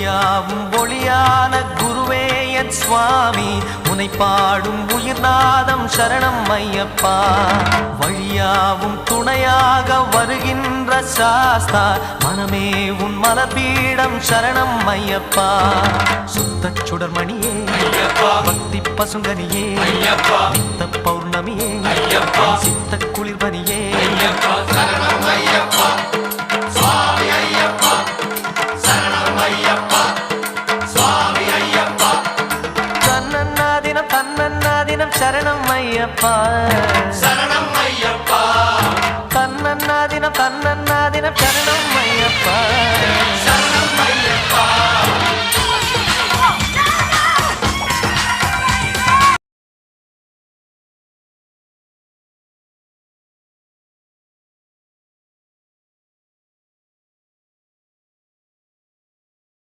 ஒளியாவும் ஒளியான குருவே என் சுவாமி உனை பாடும் உயிர்நாதம் சரணம் ஐயப்பா. வழியாவும் துணையாக வருகின்ற சாஸ்தா மனமே உன் மலபீடம் சரணம் ஐயப்பா. சுத்த சுடர்மணியே பக்தி பசுங்கனியே நித்த பௌர்ணமியே சித்த குளிர்பனியே தன்னன்னா தினம் சரணம் ஐயப்பா.